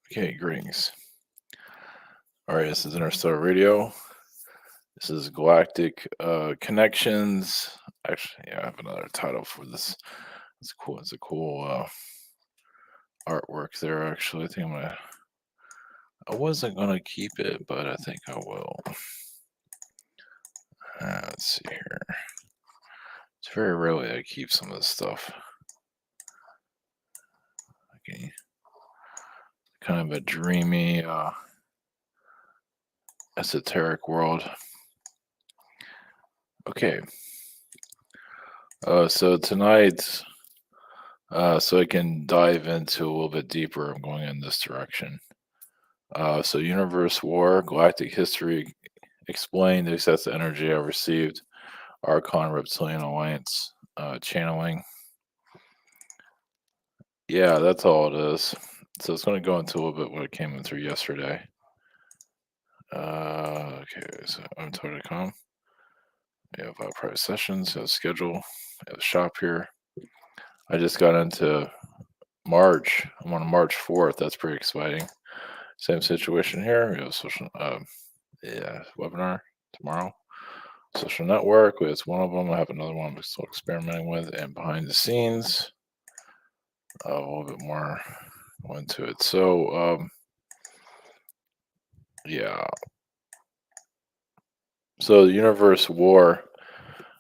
Okay, greetings. All right, this is Interstellar Radio. This is Galactic Connections. Actually, yeah, I have another title for this. It's cool. It's a cool artwork there. Actually, I think I'm gonna. I wasn't gonna keep it, but I think I will. Let's see here. It's very rarely I keep some of this stuff. Okay, kind of a dreamy, esoteric world. Okay. So tonight, so I can dive into a little bit deeper. I'm going in this direction. So Universe War, Galactic History Explained, Access to Energy I received, Archon, Reptilian Alliance, Channeling. Yeah, that's all it is. So it's going to go into a little bit what came in through yesterday. Okay, so I'm Total.com. We have private sessions, we have schedule, we have shop here. I just got into March. I'm on March 4th. That's pretty exciting. Same situation here. We have social, webinar tomorrow. Social network. It's one of them. I have another one I'm still experimenting with, and behind the scenes, a little bit more into it. So, yeah. So the Universe War.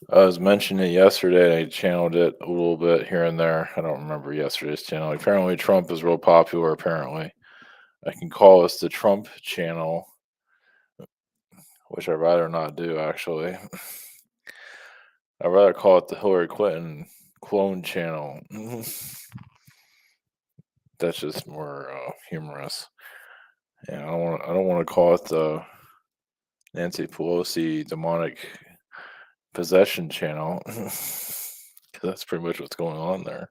I was mentioning it yesterday. I channeled it a little bit here and there. I don't remember yesterday's channel. Apparently, Trump is real popular. Apparently, I can call this the Trump channel, which I'd rather not do. Actually, I'd rather call it the Hillary Clinton clone channel. That's just more humorous. Yeah, I don't want to call it the Nancy Pelosi demonic possession channel. 'Cause that's pretty much what's going on there.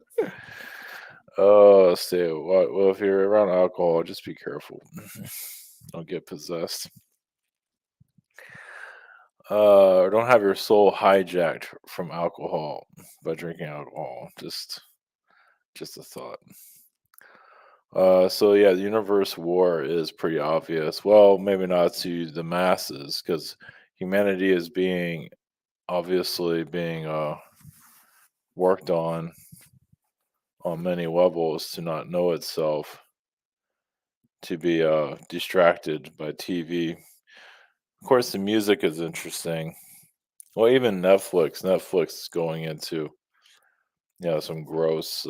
Let's see. Well, if you're around alcohol, just be careful. Don't get possessed. Don't have your soul hijacked from alcohol by drinking alcohol. Just a thought. So yeah, the universe war is pretty obvious. Well, maybe not to the masses, because humanity is being obviously being worked on many levels to not know itself, to be distracted by TV. Of course, the music is interesting. Well, even Netflix is going into some gross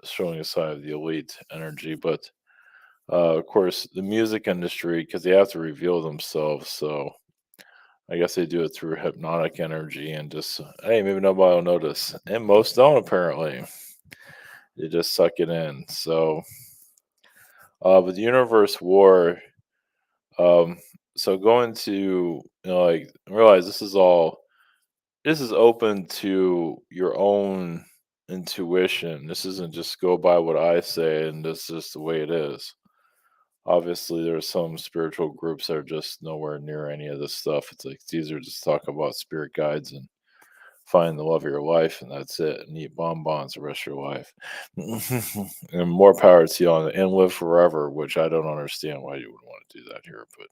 showing a side of the elite energy, but of course, the music industry, because they have to reveal themselves, so I guess they do it through hypnotic energy and just, hey, maybe nobody will notice. And most don't, apparently. They just suck it in. So, but the universe war, um, so going to, like, realize this is open to your own intuition. This isn't just go by what I say and this is the way it is. Obviously, there are some spiritual groups that are just nowhere near any of this stuff. It's like it's easier to just talk about spirit guides and find the love of your life, and that's it. And eat bonbons the rest of your life. And more power to you on it, and live forever, which I don't understand why you would want to do that here. But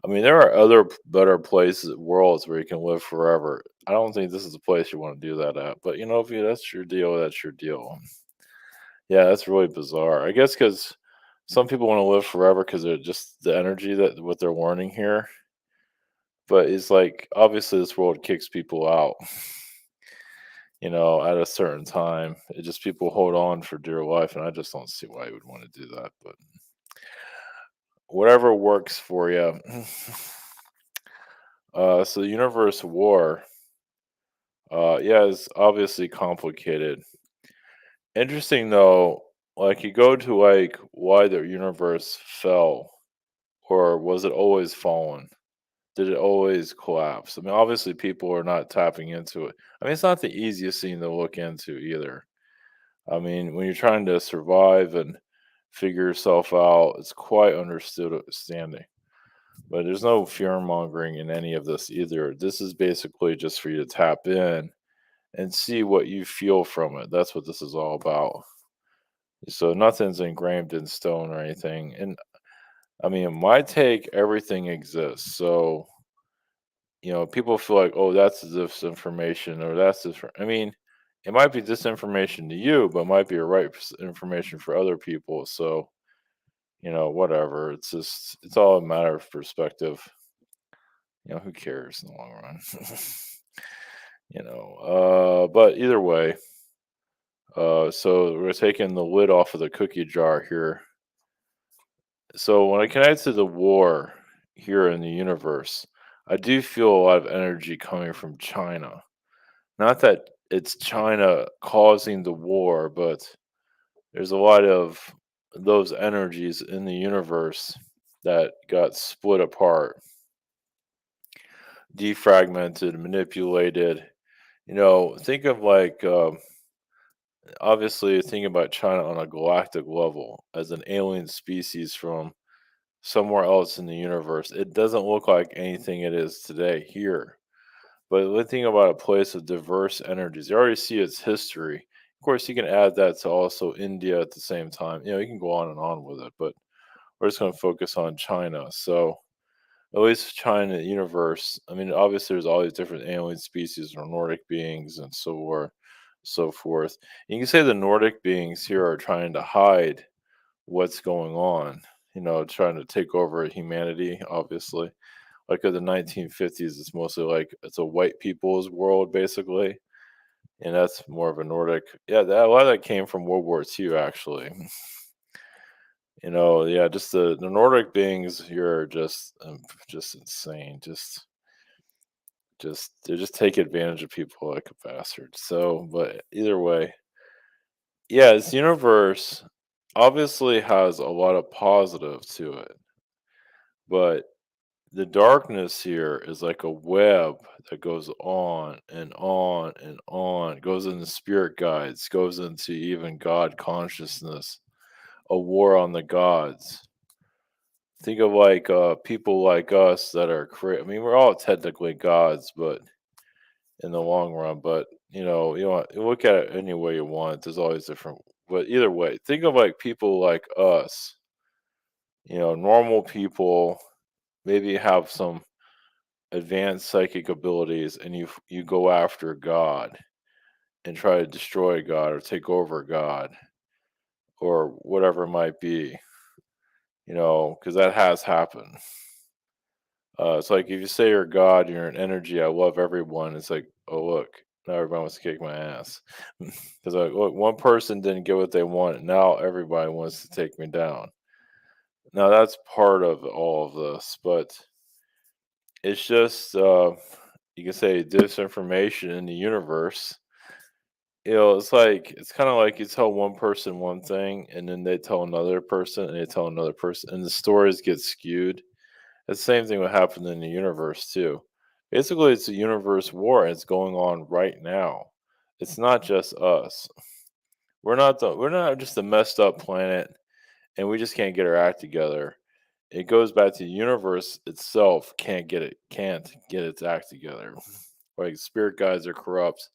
I mean, there are other better places, worlds where you can live forever. I don't think this is the place you want to do that at. But if that's your deal, that's your deal. Yeah, that's really bizarre. I guess because some people want to live forever because they're just the energy that what they're learning here. But it's like obviously this world kicks people out, at a certain time. It just people hold on for dear life, and I just don't see why you would want to do that. But whatever works for you. So the universe war, yeah, is obviously complicated. Interesting though, like you go to like why the universe fell, or was it always fallen? Did it always collapse? I mean, obviously, people are not tapping into it. I mean, it's not the easiest thing to look into either. I mean, when you're trying to survive and figure yourself out, it's quite understanding. But there's no fear mongering in any of this either. This is basically just for you to tap in and see what you feel from it. That's what this is all about. So nothing's engraved in stone or anything. And I mean, my take, everything exists. So, people feel like, oh, that's disinformation or that's this. I mean, it might be disinformation to you, but it might be a right information for other people. So, whatever. It's all a matter of perspective. Who cares in the long run? But either way, so we're taking the lid off of the cookie jar here. So when I connect to the war here in the universe, I do feel a lot of energy coming from China. Not that it's China causing the war, but there's a lot of those energies in the universe that got split apart, defragmented, manipulated. Think of like obviously think about China on a galactic level as an alien species from somewhere else in the universe. It doesn't look like anything it is today here. But when think about a place of diverse energies, you already see its history. Of course, you can add that to also India at the same time. You can go on and on with it, but we're just going to focus on China. So, at least China universe, I mean, obviously, there's all these different alien species or Nordic beings and so forth. You can say the Nordic beings here are trying to hide what's going on, trying to take over humanity, obviously. Like in the 1950s, it's mostly like it's a white people's world, basically. And that's more of a Nordic. Yeah, a lot of that came from World War II, actually. Yeah, just the Nordic beings here are just insane. Just they just take advantage of people like a bastard. So, but either way, yeah, this universe obviously has a lot of positive to it, but the darkness here is like a web that goes on and on and on, goes into spirit guides, goes into even God consciousness, a war on the gods. Think of like people like us that are I mean, we're all technically gods, but in the long run, but you look at it any way you want. There's always different, but either way, think of like people like us, normal people, maybe have some advanced psychic abilities, and you go after God and try to destroy God or take over God or whatever it might be, because that has happened. It's like if you say you're God, you're an energy. I love everyone. It's like, oh look, now everybody wants to kick my ass because like, look, one person didn't get what they wanted. Now everybody wants to take me down. Now that's part of all of this, but it's just you can say disinformation in the universe. It's kind of like you tell one person one thing, and then they tell another person, and they tell another person, and the stories get skewed. The same thing would happen in the universe too. Basically, it's a universe war, and it's going on right now. It's not just us. We're not just a messed up planet, and we just can't get our act together. It goes back to the universe itself can't get its act together. Like spirit guides are corrupt.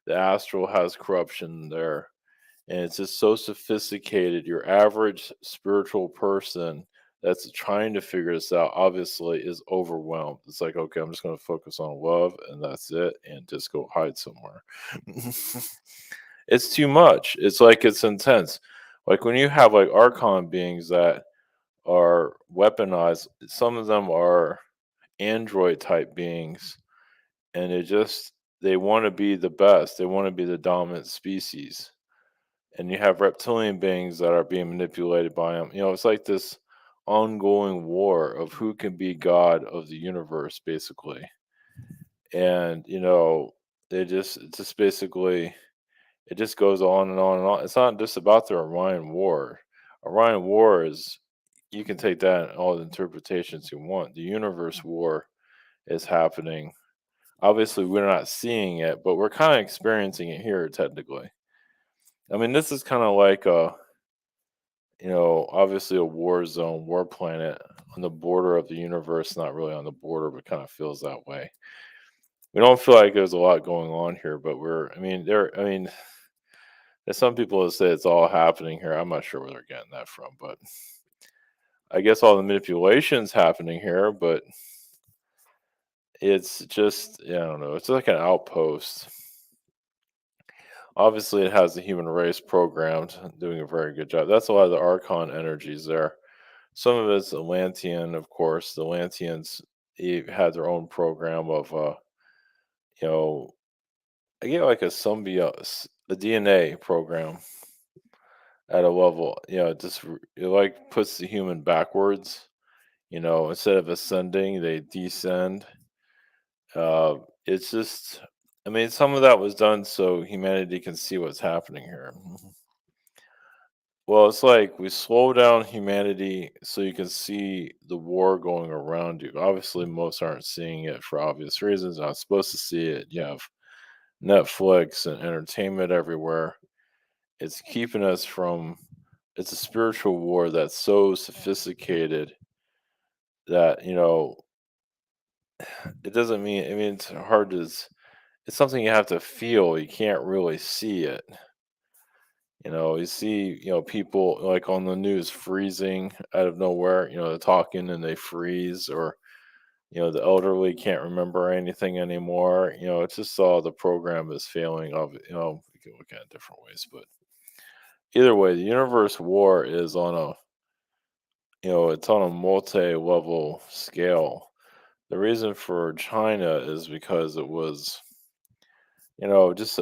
The astral has corruption there, and it's just so sophisticated. Your average spiritual person that's trying to figure this out obviously is overwhelmed. It's like, okay, I'm just going to focus on love and that's it, and just go hide somewhere. It's too much. It's like it's intense. Like when you have like Archon beings that are weaponized, some of them are android type beings, and they want to be the best. They want to be the dominant species, and you have reptilian beings that are being manipulated by them. It's like this ongoing war of who can be God of the universe, basically. And it just basically it just goes on and on and on. It's not just about the Orion War. Orion War is you can take that in all the interpretations you want. The universe war is happening. Obviously, we're not seeing it, but we're kind of experiencing it here, technically. I mean, this is kind of like obviously a war zone, war planet on the border of the universe, not really on the border, but kind of feels that way. We don't feel like there's a lot going on here, but I mean, There's some people that say it's all happening here. I'm not sure where they're getting that from, but I guess all the manipulation's happening here, but it's just, yeah, I don't know. It's like an outpost. Obviously, it has the human race programmed, doing a very good job. That's a lot of the Archon energies there. Some of it's Atlantean, of course. The Atlanteans had their own program of, you know, I get like a symbiote, a DNA program at a level. It just it like puts the human backwards. Instead of ascending, they descend. Uh, it's just, I mean, some of that was done so humanity can see what's happening here. Well, it's like we slow down humanity so you can see the war going around you. Obviously, most aren't seeing it for obvious reasons. Not supposed to see it. You have Netflix and entertainment everywhere. It's keeping us from. It's a spiritual war that's so sophisticated that it doesn't mean. I mean, it's hard to. It's something you have to feel. You can't really see it. You see, people like on the news freezing out of nowhere, they're talking and they freeze, or, the elderly can't remember anything anymore. It's just all the program is failing of, we can look at it different ways, but either way, the universe war is on it's on a multi-level scale. The reason for China is because it was, just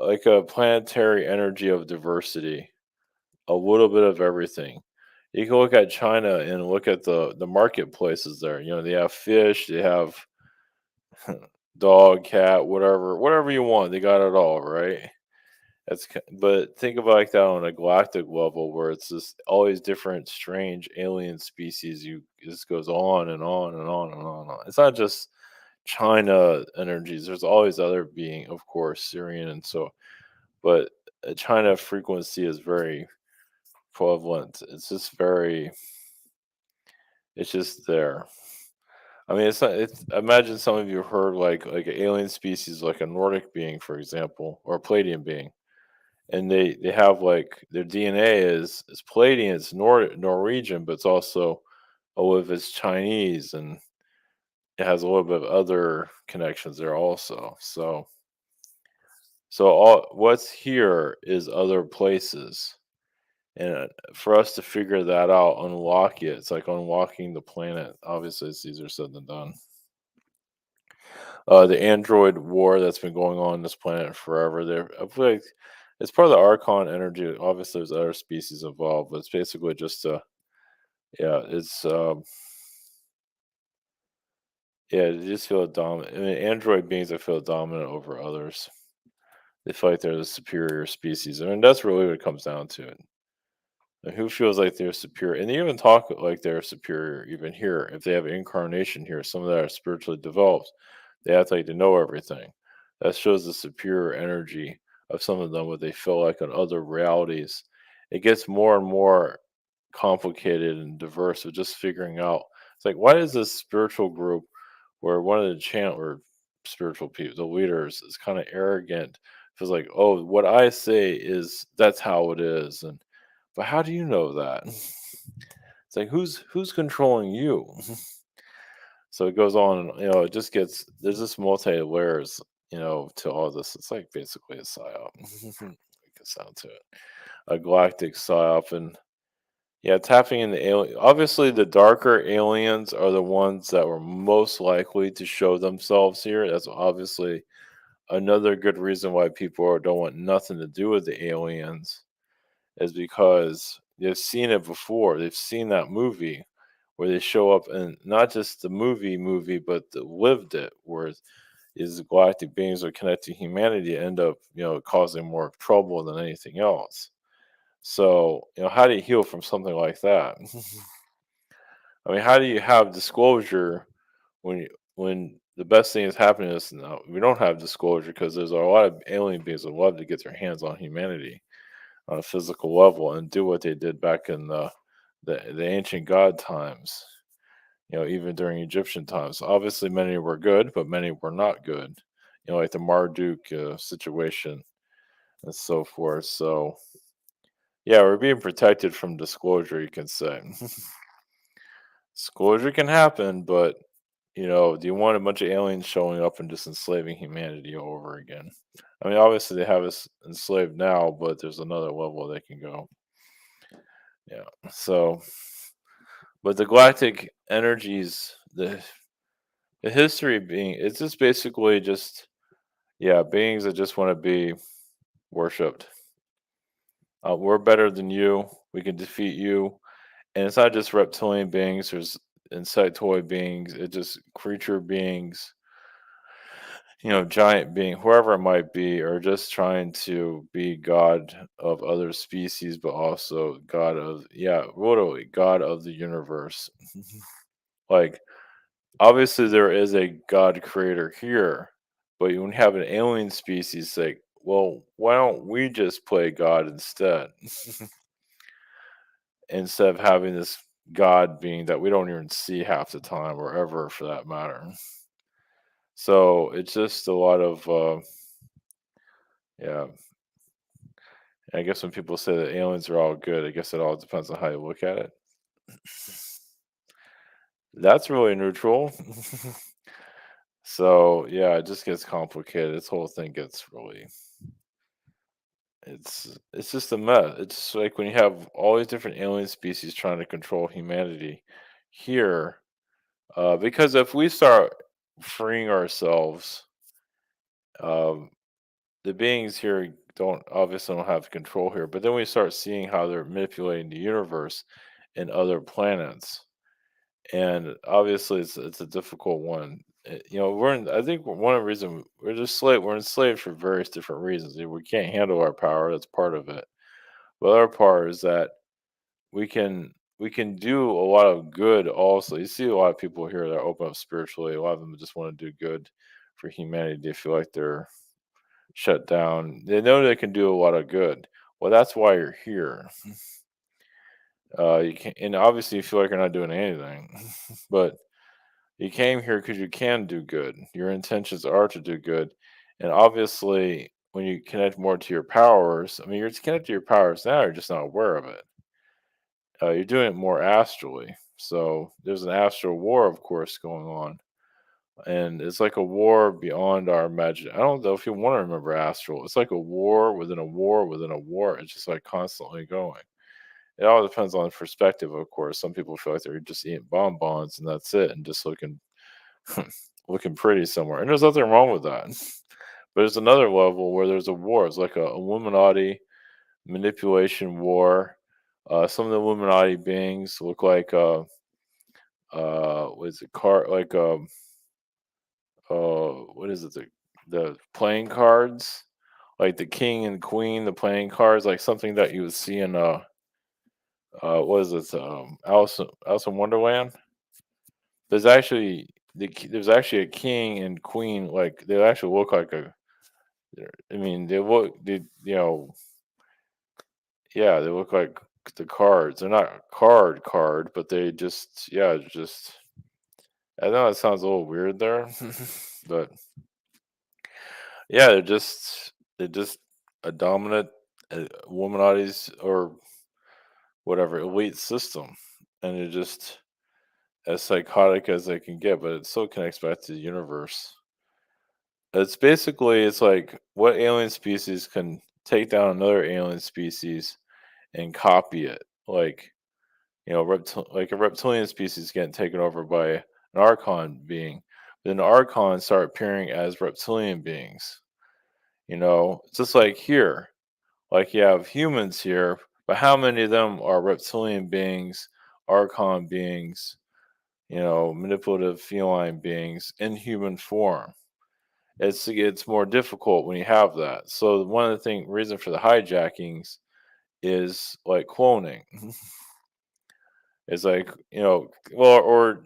like a planetary energy of diversity, a little bit of everything. You can look at China and look at the marketplaces there. They have fish, they have dog, cat, whatever you want. They got it all, right? But think of it like that on a galactic level, where it's just all these different strange alien species. It just goes on and on and on and on and on. It's not just China energies. There's always other being, of course, Syrian and so, but China frequency is very prevalent. It's just there. I mean, it's not. It's imagine some of you heard like an alien species, like a Nordic being, for example, or a Palladian being, and they have like their DNA is Palladian, it's Norwegian, but it's also a little bit it's Chinese, and it has a little bit of other connections there also. So all what's here is other places, and for us to figure that out, unlock it, it's like unlocking the planet. Obviously, it's easier said than done. The android war that's been going on this planet forever. I feel like it's part of the Archon energy. Obviously, there's other species involved, but it's basically just yeah, it's yeah, they just feel dominant. I mean, android beings that feel dominant over others. They feel like they're the superior species. I mean, that's really what it comes down to. And who feels like they're superior? And they even talk like they're superior, even here. If they have incarnation here, some of that are spiritually developed. They act like they know everything. That shows the superior energy of some of them, what they feel like on other realities. It gets more and more complicated and diverse with just figuring out. It's like, why is this spiritual group where one of the chant or spiritual people, the leaders, is kind of arrogant, feels like, oh, what I say is that's how it is, and but how do you know that? It's like who's controlling you? So it goes on, and it just gets there's this multi layers, to all this. It's like basically a psyop. It gets down to it, a galactic psyop, and yeah, tapping in the alien. Obviously, the darker aliens are the ones that were most likely to show themselves here. That's obviously another good reason why people don't want nothing to do with the aliens, is because they've seen it before. They've seen that movie where they show up, and not just the movie, but lived it, where these galactic beings are connected to humanity, end up, causing more trouble than anything else. So, how do you heal from something like that? I mean, how do you have disclosure when the best thing is happening to us now? We don't have disclosure because there's a lot of alien beings that love to get their hands on humanity on a physical level and do what they did back in the ancient god times. Even during Egyptian times. Obviously, many were good, but many were not good. Like the Marduk situation. and so forth. So yeah, we're being protected from disclosure, you can say. Disclosure can happen, but do you want a bunch of aliens showing up and just enslaving humanity all over again? I mean, obviously they have us enslaved now, but there's another level they can go. Yeah. So, but the galactic energies, the history being, it's just basically just yeah, beings that just want to be worshipped. We're better than you. We can defeat you. And it's not just reptilian beings. There's insectoid beings. It's just creature beings, giant being, whoever it might be, or just trying to be God of other species, but also God of, yeah, literally God of the universe. Like, obviously, there is a God creator here, but when you have an alien species, like, well, why don't we just play God instead? Instead of having this God being that we don't even see half the time or ever for that matter. So it's just a lot of, yeah, I guess when people say that aliens are all good, I guess it all depends on how you look at it. That's really neutral. So yeah, it just gets complicated. This whole thing gets really it's just a mess. It's like when you have all these different alien species trying to control humanity here, because if we start freeing ourselves, um, the beings here don't have control here. But then we start seeing how they're manipulating the universe and other planets, and obviously it's a difficult one. I think one of the reasons we're enslaved for various different reasons. We can't handle our power. That's part of it. The other part is that we can do a lot of good also. You see a lot of people here that open up spiritually. A lot of them just want to do good for humanity. They feel like they're shut down. They know they can do a lot of good. Well, that's why you're here. You can, and obviously you feel like you're not doing anything, but you came here because you can do good. Your intentions are to do good, and obviously when you connect more to your powers, I mean, you're connected to your powers now. You're just not aware of it. You're doing it more astrally. So there's an astral war, of course, going on, and it's like a war beyond our imagine. I don't know if you want to remember astral. It's like a war within a war within a war. It's just like constantly going. It all depends on perspective, of course. Some people feel like they're just eating bonbons and that's it, and just looking looking pretty somewhere. And there's nothing wrong with that. But there's another level where there's a war. It's like a Illuminati manipulation war. Some of the Illuminati beings look like what is it card like what is it the playing cards, like the king and queen, the playing cards, like something that you would see in what is it Alice in Wonderland. There's actually a king and queen, like they actually look like a, I mean they look they you know yeah, they look like the cards. They're not card, but they just, yeah, just, I know it sounds a little weird there, but yeah, they're just a dominant Illuminati's or whatever elite system, and they're just as psychotic as they can get, but it still connects back to the universe. It's like what alien species can take down another alien species and copy it, like like a reptilian species getting taken over by an Archon being. Then the Archon start appearing as reptilian beings. It's just like here. Like you have humans here, but how many of them are reptilian beings, Archon beings, manipulative feline beings in human form? It's more difficult when you have that. So one of the reason for the hijackings is like cloning. It's like, well, or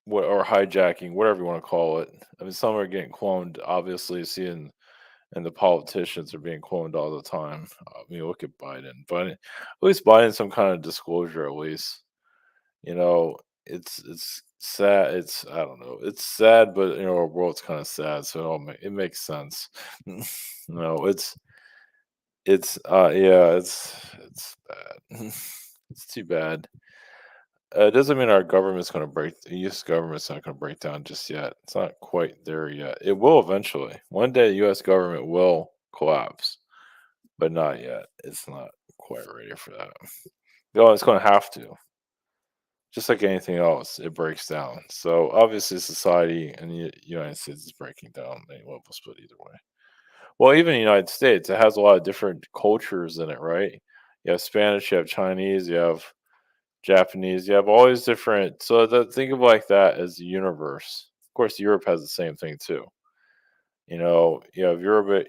what, or hijacking, whatever you want to call it. I mean, some are getting cloned, obviously, seeing, and the politicians are being cloned all the time. I mean, look at Biden, but at least Biden some kind of disclosure, at least. You know, it's sad. It's I don't know. It's sad, but our world's kind of sad, so it makes sense. No, it's Yeah, it's bad. It's too bad. It doesn't mean our government's gonna break the US government's not gonna break down just yet. It's not quite there yet. It will eventually. One day, US government will collapse, but not yet. It's not quite ready for that. No, it's gonna have to. Just like anything else, it breaks down. So, obviously, society in the United States is breaking down on many levels, but either way. Well, even the United States, it has a lot of different cultures in it, right? You have Spanish, you have Chinese, you have Japanese, you have all these different so think of like that as the universe. Of course, Europe has the same thing too. You have Europe,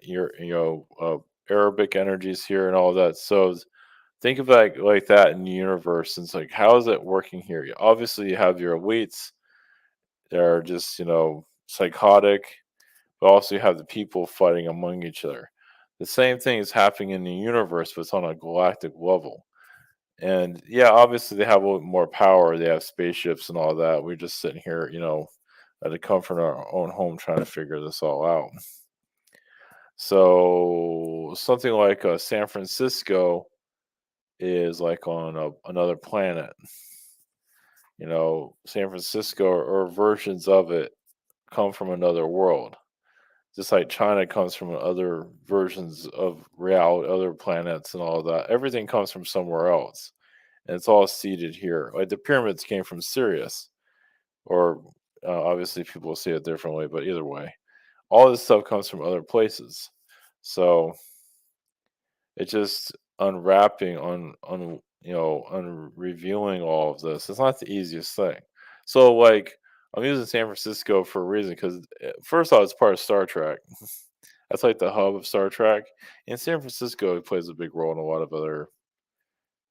Arabic energies here and all that. So think of like that in the universe. And it's like, how is it working here? Obviously, you have your elites that are just psychotic, but also you have the people fighting among each other. The same thing is happening in the universe, but it's on a galactic level. And yeah, obviously they have a little more power. They have spaceships and all that. We're just sitting here, at the comfort of our own home trying to figure this all out. So something like San Francisco is like on another planet. San Francisco or versions of it come from another world. Just like China comes from other versions of reality, other planets, and all of that. Everything comes from somewhere else, and it's all seated here. Like the pyramids came from Sirius, or obviously people see it differently, but either way, all this stuff comes from other places. So it's just unwrapping, revealing all of this. It's not the easiest thing. So like I'm using San Francisco for a reason because first off, it's part of Star Trek. That's like the hub of Star Trek. And San Francisco plays a big role in a lot of other.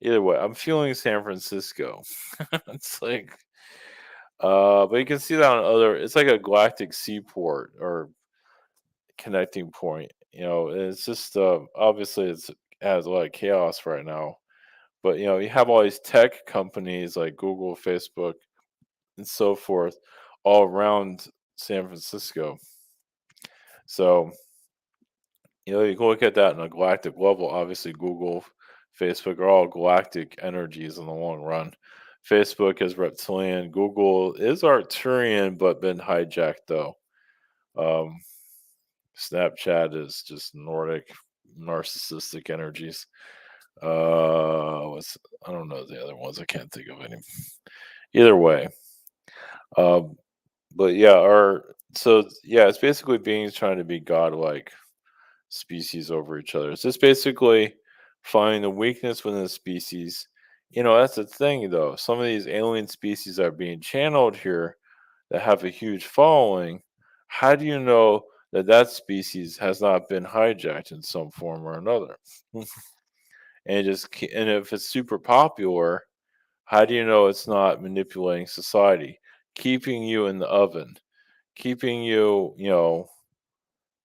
Either way, I'm feeling San Francisco. It's like, but you can see that on other. It's like a galactic seaport or connecting point. And it's just obviously it has a lot of chaos right now. But you have all these tech companies like Google, Facebook, and so forth, all around San Francisco. So you can look at that on a galactic level. Obviously, Google, Facebook are all galactic energies in the long run. Facebook is reptilian. Google is Arcturian, but been hijacked though. Um, Snapchat is just Nordic, narcissistic energies. What's I don't know the other ones. I can't think of any. Either way, um, but yeah, it's basically beings trying to be godlike species over each other. It's just basically finding the weakness within the species. That's the thing though. Some of these alien species are being channeled here that have a huge following. How do you know that that species has not been hijacked in some form or another? And if it's super popular, how do you know it's not manipulating society, keeping you in the oven, keeping you,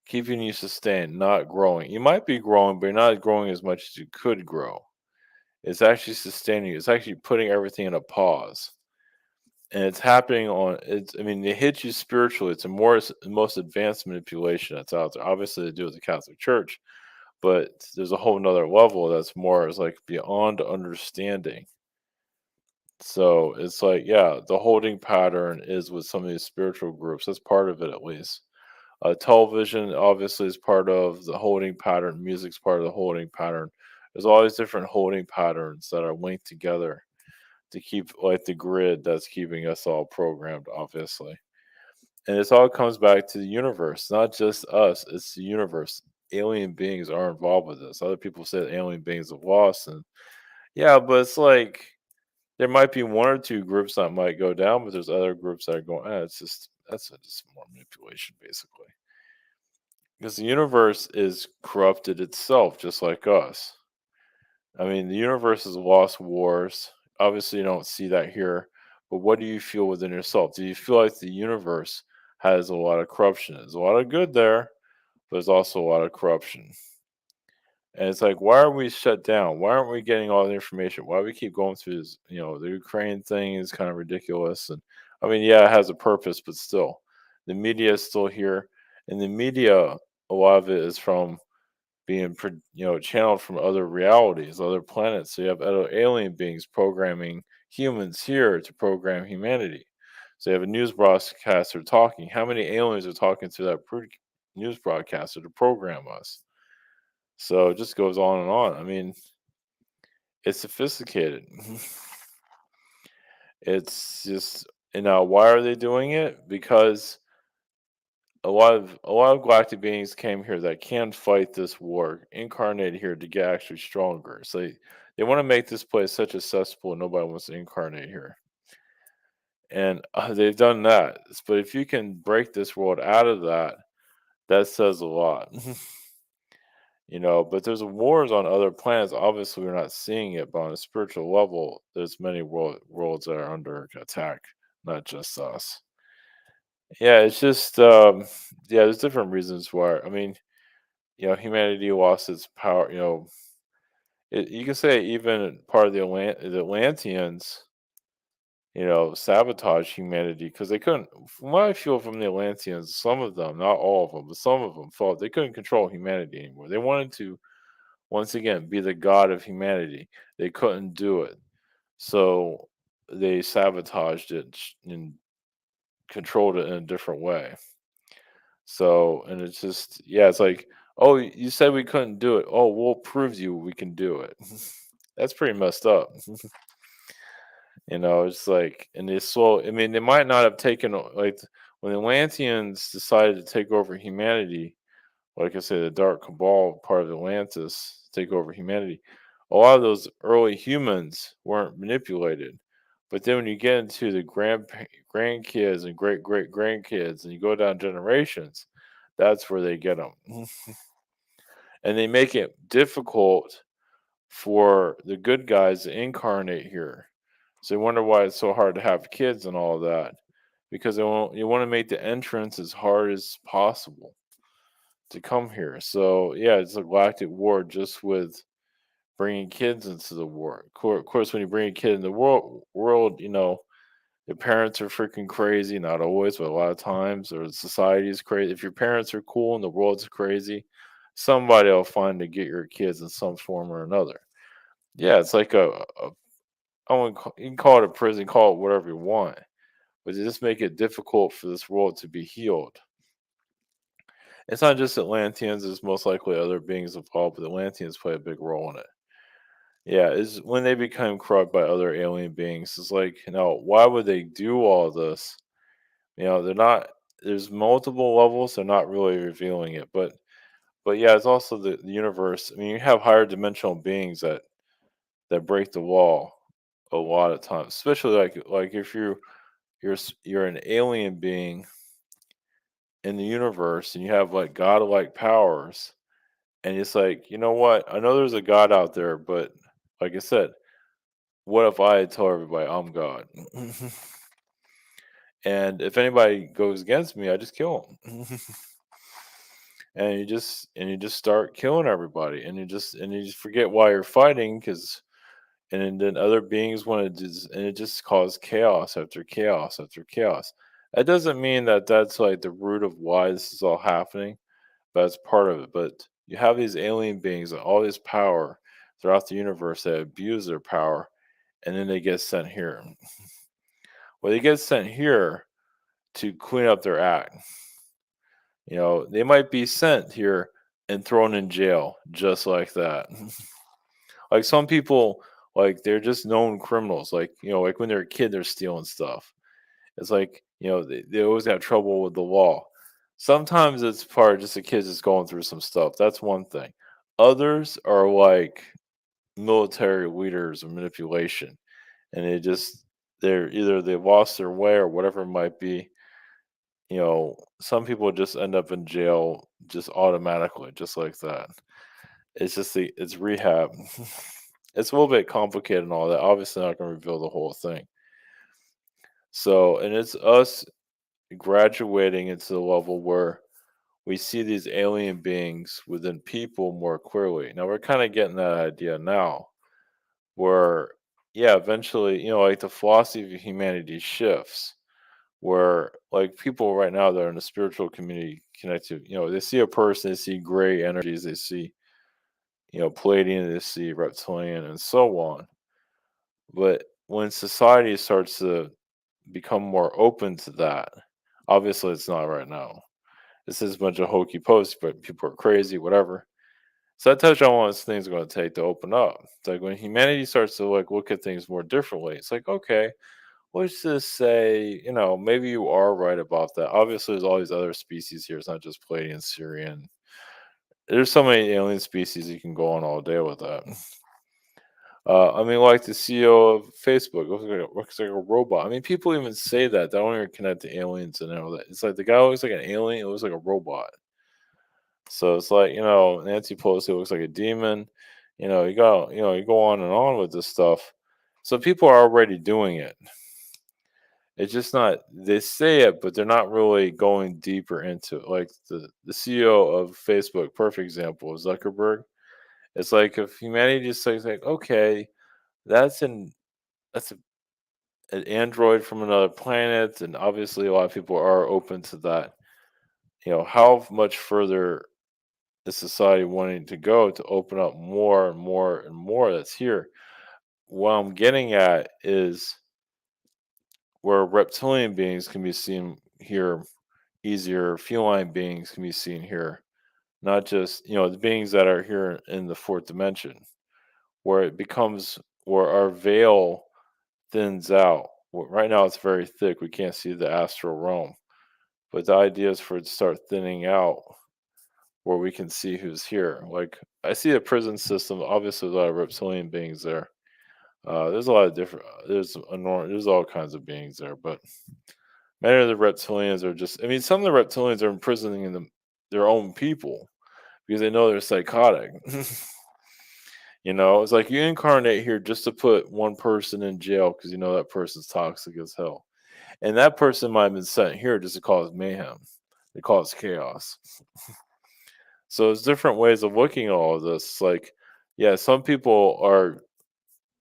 keeping you sustained, not growing. You might be growing, but you're not growing as much as you could grow. It's actually sustaining you. It's actually putting everything in a pause. And it's happening on it's I mean, it hits you spiritually. It's most advanced manipulation that's out there. Obviously to do with the Catholic Church, but there's a whole nother level that's more is like beyond understanding. So it's like, yeah, the holding pattern is with some of these spiritual groups. That's part of it at least. Television obviously is part of the holding pattern. Music's part of the holding pattern. There's all these different holding patterns that are linked together to keep like the grid that's keeping us all programmed, obviously. And this all comes back to the universe, not just us. It's the universe. Alien beings are involved with this. Other people say that alien beings have lost, and yeah, but it's like there might be one or two groups that might go down, but there's other groups that are going. It's just just more manipulation, basically. Because the universe is corrupted itself, just like us. I mean, the universe has lost wars. Obviously, you don't see that here. But what do you feel within yourself? Do you feel like the universe has a lot of corruption? There's a lot of good there, but there's also a lot of corruption. And it's like, why are we shut down? Why aren't we getting all the information? Why do we keep going through this? The Ukraine thing is kind of ridiculous. And I mean, yeah, it has a purpose, but still, the media is still here. And the media, a lot of it is from being channeled from other realities, other planets. So you have other alien beings programming humans here to program humanity. So you have a news broadcaster talking. How many aliens are talking to that news broadcaster to program us? So it just goes on and on. I mean, it's sophisticated. It's just, why are they doing it? Because a lot of galactic beings came here that can fight this war, incarnated here to get actually stronger. So they want to make this place such accessible, nobody wants to incarnate here, and they've done that. But if you can break this world out of that, that says a lot. But there's wars on other planets. Obviously, we're not seeing it, but on a spiritual level, there's many worlds that are under attack, not just us. Yeah, it's just yeah, there's different reasons why. I mean, humanity lost its power. You can say even part of the Atlanteans, sabotage humanity because they couldn't. From what I feel from the Atlanteans, some of them, not all of them, but some of them thought they couldn't control humanity anymore. They wanted to once again be the god of humanity. They couldn't do it, so they sabotaged it and controlled it in a different way. So, and it's just, yeah, it's like, oh, you said we couldn't do it. Oh, we'll prove to you we can do it. That's pretty messed up. It's like, and they slow. I mean, they might not have taken like when the Atlanteans decided to take over humanity. Like I said, the Dark Cabal part of Atlantis take over humanity. A lot of those early humans weren't manipulated, but then when you get into the grandkids and great great grandkids, and you go down generations, that's where they get them, and they make it difficult for the good guys to incarnate here. So you wonder why it's so hard to have kids and all of that, because you want to make the entrance as hard as possible to come here. So yeah, it's a galactic war just with bringing kids into the war. Of course, when you bring a kid in the world, the parents are freaking crazy. Not always, but a lot of times, or the society is crazy. If your parents are cool and the world's crazy, somebody will find to get your kids in some form or another. Yeah, it's like I won't you can call it a prison, call it whatever you want, but you just make it difficult for this world to be healed. It's not just Atlanteans, there's most likely other beings involved, but Atlanteans play a big role in it. Yeah, is when they become corrupt by other alien beings. It's like, why would they do all this? They're not, there's multiple levels, they're not really revealing it. But yeah, it's also the universe. I mean, you have higher dimensional beings that break the wall a lot of times, especially like if you're an alien being in the universe and you have like godlike powers. And it's like, you know what? I know there's a God out there, but like I said, what if I tell everybody I'm God? And if anybody goes against me, I just kill them. And you just start killing everybody, and you just forget why you're fighting, because and then other beings want to and it just causes chaos after chaos after chaos. That doesn't mean that that's like the root of why this is all happening, but it's part of it. But you have these alien beings and all this power throughout the universe that abuse their power, and then they get sent here. Well, they get sent here to clean up their act. They might be sent here and thrown in jail just like that. Like some people, like they're just known criminals. Like, like when they're a kid, they're stealing stuff. It's like, they always have trouble with the law. Sometimes it's part of just a kid just going through some stuff. That's one thing. Others are like military leaders or manipulation, and they're either they lost their way or whatever it might be. Some people just end up in jail just automatically, just like that. It's rehab. It's a little bit complicated and all that. Obviously, not going to reveal the whole thing. So, and it's us graduating into the level where we see these alien beings within people more clearly. Now we're kind of getting that idea now, where yeah, eventually, like the philosophy of humanity shifts, where like people right now that are in the spiritual community connected, they see a person, they see gray energies, they see Palladian, they see Reptilian, and so on. But when society starts to become more open to that, obviously it's not right now. This is a bunch of hokey pokey, but people are crazy, whatever. So that tells you how long this thing's going to take to open up. It's like when humanity starts to look at things more differently. It's like, okay, let's just say, maybe you are right about that. Obviously, there's all these other species here. It's not just Palladian, Syrian. There's so many alien species you can go on all day with that. I mean, like the CEO of Facebook looks like a robot. I mean, people even say that. They don't even connect to aliens and all that. It's like the guy looks like an alien. It looks like a robot. So it's like, Nancy Pelosi looks like a demon. You go on with this stuff. So people are already doing it. It's just not, they say it, but they're not really going deeper into it. Like the CEO of Facebook, perfect example, is Zuckerberg. It's like if humanity just says like, okay, that's an that's an android from another planet, and obviously a lot of people are open to that. How much further is society wanting to go to open up more and more and more that's here? What I'm getting at is where reptilian beings can be seen here easier, feline beings can be seen here, not just, the beings that are here in the fourth dimension, where it becomes where our veil thins out. Right now it's very thick. We can't see the astral realm. But the idea is for it to start thinning out where we can see who's here. Like I see a prison system. Obviously, there's a lot of reptilian beings there. There's a lot of different. There's all kinds of beings there, but many of the reptilians are just. I mean, some of the reptilians are imprisoning their own people because they know they're psychotic. It's like you incarnate here just to put one person in jail because you know that person's toxic as hell, and that person might have been sent here just to cause mayhem, to cause chaos. So there's different ways of looking at all of this. Like, yeah, some people are.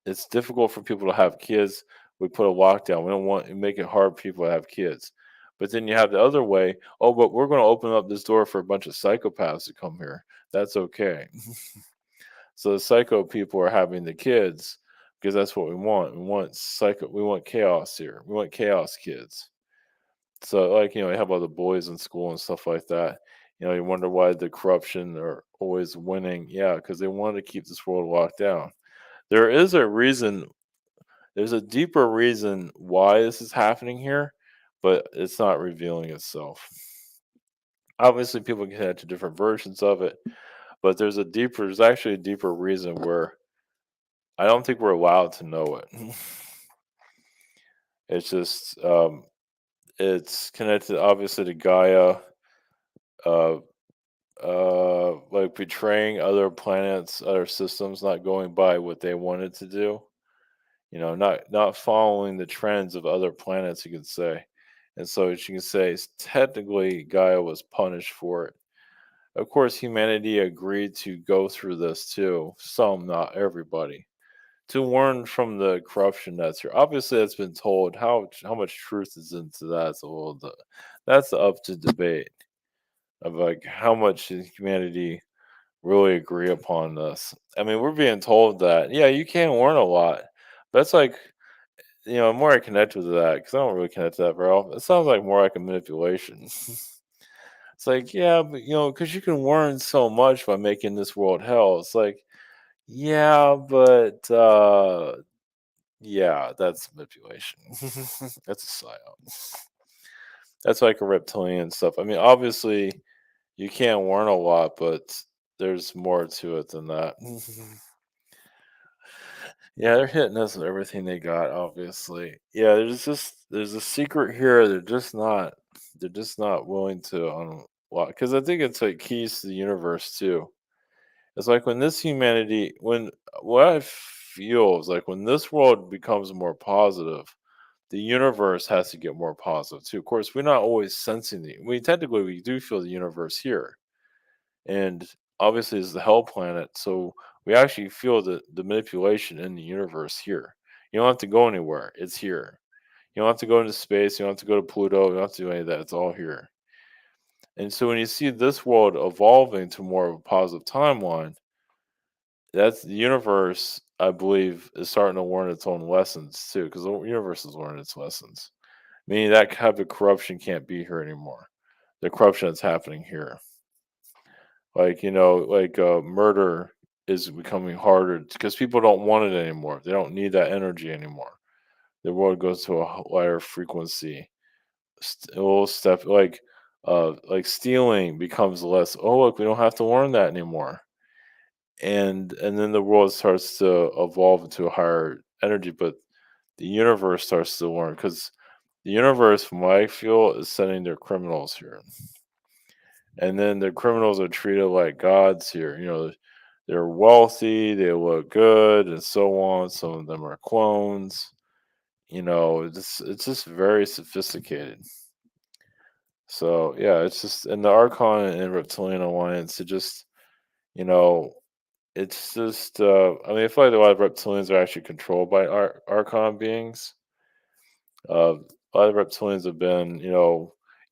It's difficult for people to have kids. We put a lockdown. We don't want to make it hard for people to have kids. But then you have the other way. Oh, but we're going to open up this door for a bunch of psychopaths to come here. That's okay. So the psycho people are having the kids because that's what we want. We want psycho. We want chaos here. We want chaos kids. So like you have all the boys in school and stuff like that. You wonder why the corruption are always winning. Yeah, because they want to keep this world locked down. There is a reason. There's a deeper reason why this is happening here, but it's not revealing itself. Obviously, people can head to different versions of it, but there's actually a deeper reason where I don't think we're allowed to know it. It's just, it's connected obviously to Gaia, uh, like betraying other planets, other systems, not going by what they wanted to do. Not following the trends of other planets, you could say. And so you can say technically Gaia was punished for it. Of course, humanity agreed to go through this too. Some, not everybody, to learn from the corruption that's here. Obviously, that's been told. How much truth is into that? That's up to debate of like how much does humanity really agree upon this. I mean, we're being told that yeah, you can learn a lot. That's like the more I connect with that, because I don't really connect to that very often, it sounds like more like a manipulation. It's like, yeah, but because you can learn so much by making this world hell. It's like, yeah, but yeah, that's manipulation. That's a psyop. That's like a reptilian stuff. I mean, obviously, you can't learn a lot, but there's more to it than that. Yeah, they're hitting us with everything they got, obviously. Yeah, there's a secret here. They're just not willing to unlock because I think it's like keys to the universe too. It's like when this humanity when what I feel is like when this world becomes more positive, the universe has to get more positive too. Of course, we're not always sensing we do feel the universe here. And obviously it's the hell planet, so we actually feel the manipulation in the universe here. You don't have to go anywhere, it's here. You don't have to go into space, you don't have to go to Pluto, you don't have to do any of that, it's all here. And so when you see this world evolving to more of a positive timeline, that's the universe, I believe, is starting to learn its own lessons too, because the universe is learning its lessons. Meaning that type of corruption can't be here anymore. The corruption that's happening here. Like, murder is becoming harder because people don't want it anymore. They don't need that energy anymore. The world goes to a higher frequency. A little step like stealing becomes less. Oh, look, we don't have to learn that anymore. And then the world starts to evolve into a higher energy, but the universe starts to learn because the universe, from what I feel, is sending their criminals here, and then the criminals are treated like gods here. They're wealthy, they look good, and so on. Some of them are clones. It's just very sophisticated. So yeah, it's just in the Archon and Reptilian alliance. You know, it's just. I mean, I feel like a lot of reptilians are actually controlled by Archon beings. A lot of reptilians have been,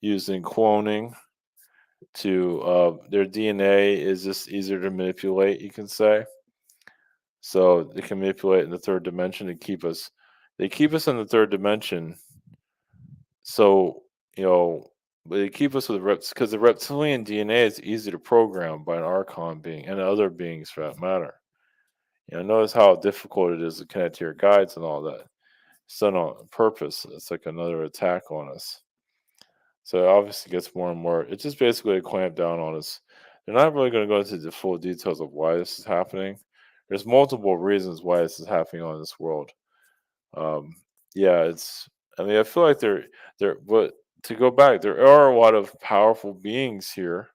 using cloning to. Their DNA is just easier to manipulate. You can say so. They can manipulate in the third dimension to keep us. They keep us in the third dimension. So you know they keep us with reps because the reptilian DNA is easy to program by an Archon being and other beings for that matter. Notice how difficult it is to connect to your guides and all that. It's done on purpose. It's like another attack on us. So it obviously gets more and more. It's just basically a clamp down on us. They're not really going to go into the full details of why this is happening. There's multiple reasons why this is happening on this world. Um, yeah, it's. I mean, I feel like but to go back, there are a lot of powerful beings here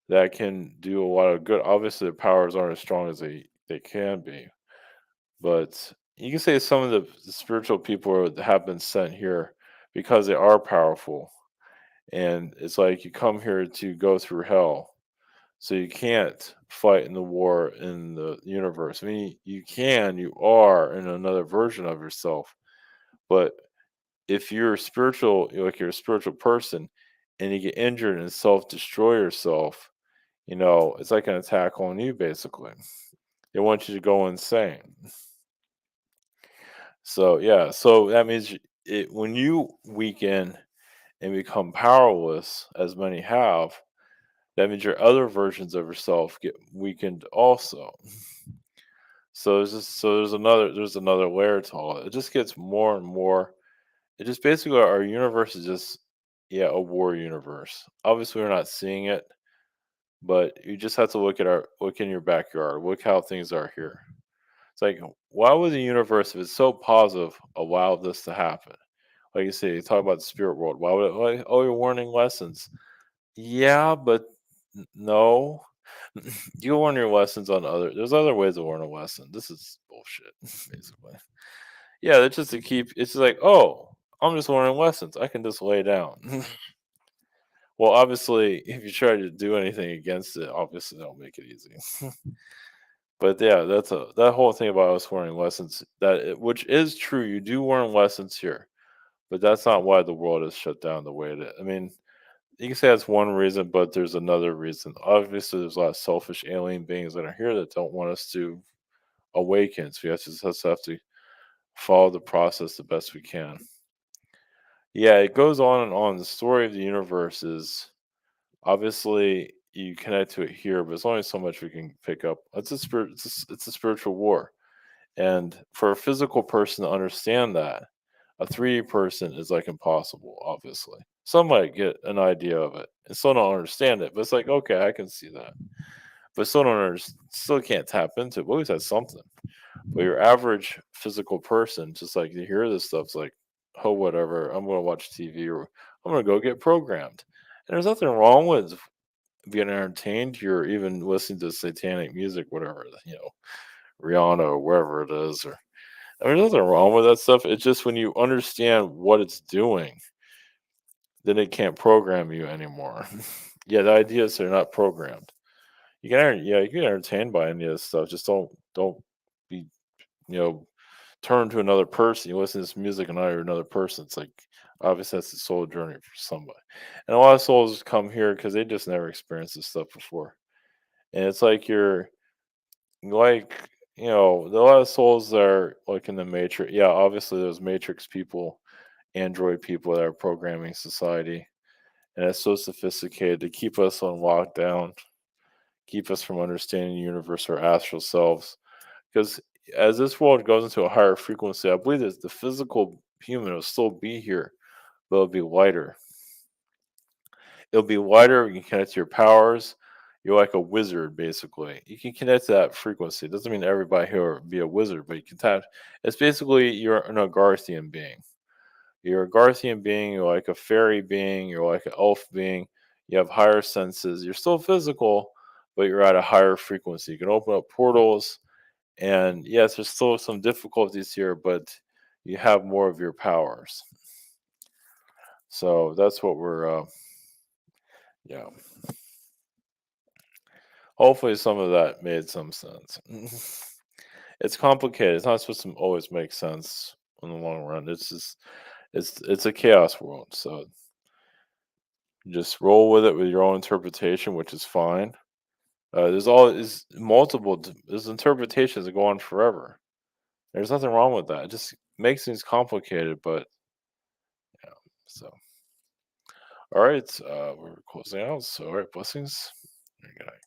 that can do a lot of good. Obviously, the powers aren't as strong as they can be, but you can say some of the spiritual people have been sent here because they are powerful, and it's like you come here to go through hell, so you can't fight in the war in the universe. I mean, you are in another version of yourself, but if you're spiritual, like you're a spiritual person, and you get injured and self-destroy yourself, it's like an attack on you, basically. They want you to go insane. So yeah, so that means when you weaken and become powerless, as many have, that means your other versions of yourself get weakened also. So there's another layer to all it. It just gets more and more. It just basically our universe is just a war universe. Obviously, we're not seeing it, but you just have to look in your backyard. Look how things are here. It's like, why would the universe, if it's so positive, allow this to happen? Like you say, you talk about the spirit world. Why would it? Oh, you're warning lessons. Yeah, but no. You learn your lessons on other. There's other ways to learn a lesson. This is bullshit, basically. Yeah, it's just to keep. It's just like, oh, I'm just learning lessons. I can just lay down. Well, obviously, if you try to do anything against it, obviously that'll make it easy. But yeah, that whole thing about us learning lessons, which is true. You do learn lessons here, but that's not why the world is shut down the way it is. I mean, you can say that's one reason, but there's another reason. Obviously, there's a lot of selfish alien beings that are here that don't want us to awaken. So we have to follow the process the best we can. Yeah, it goes on and on. The story of the universe is obviously you connect to it here, but there's only so much we can pick up. It's a spirit. It's a spiritual war, and for a physical person to understand that, a 3D person is like impossible. Obviously, some might get an idea of it and still don't understand it, but it's like okay, I can see that, but still can't tap into it. But at least that's something. But your average physical person, just like you hear this stuff, it's like, oh, whatever. I'm gonna watch TV or I'm gonna go get programmed. And there's nothing wrong with being entertained. You're even listening to satanic music, whatever, Rihanna or wherever it is. Or I mean, there's nothing wrong with that stuff. It's just when you understand what it's doing, then it can't program you anymore. Yeah, the ideas are not programmed. You can get entertained by any of this stuff. Just don't be you know turn to another person. You listen to this music and now you're another person. It's like obviously that's the soul journey for somebody. And a lot of souls come here because they just never experienced this stuff before. And it's like like, a lot of souls that are like in the Matrix. Yeah, obviously there's Matrix people, android people that are programming society, and it's so sophisticated to keep us on lockdown, keep us from understanding the universe, our astral selves. Because as this world goes into a higher frequency, I believe that the physical human will still be here, but it'll be lighter. It'll be lighter. You can connect to your powers. You're like a wizard, basically. You can connect to that frequency. It doesn't mean everybody here will be a wizard, but you can tap. It's basically you're an Agarthian being. You're a Garthian being. You're like a fairy being. You're like an elf being. You have higher senses. You're still physical, but you're at a higher frequency. You can open up portals. And yes, there's still some difficulties here, but you have more of your powers. So that's what yeah. Hopefully, some of that made some sense. It's complicated. It's not supposed to always make sense in the long run. It's just it's a chaos world. So just roll with it with your own interpretation, which is fine. There's interpretations that go on forever. There's nothing wrong with that. It just makes things complicated, but yeah. So all right, we're closing out. So all right, blessings. Good night.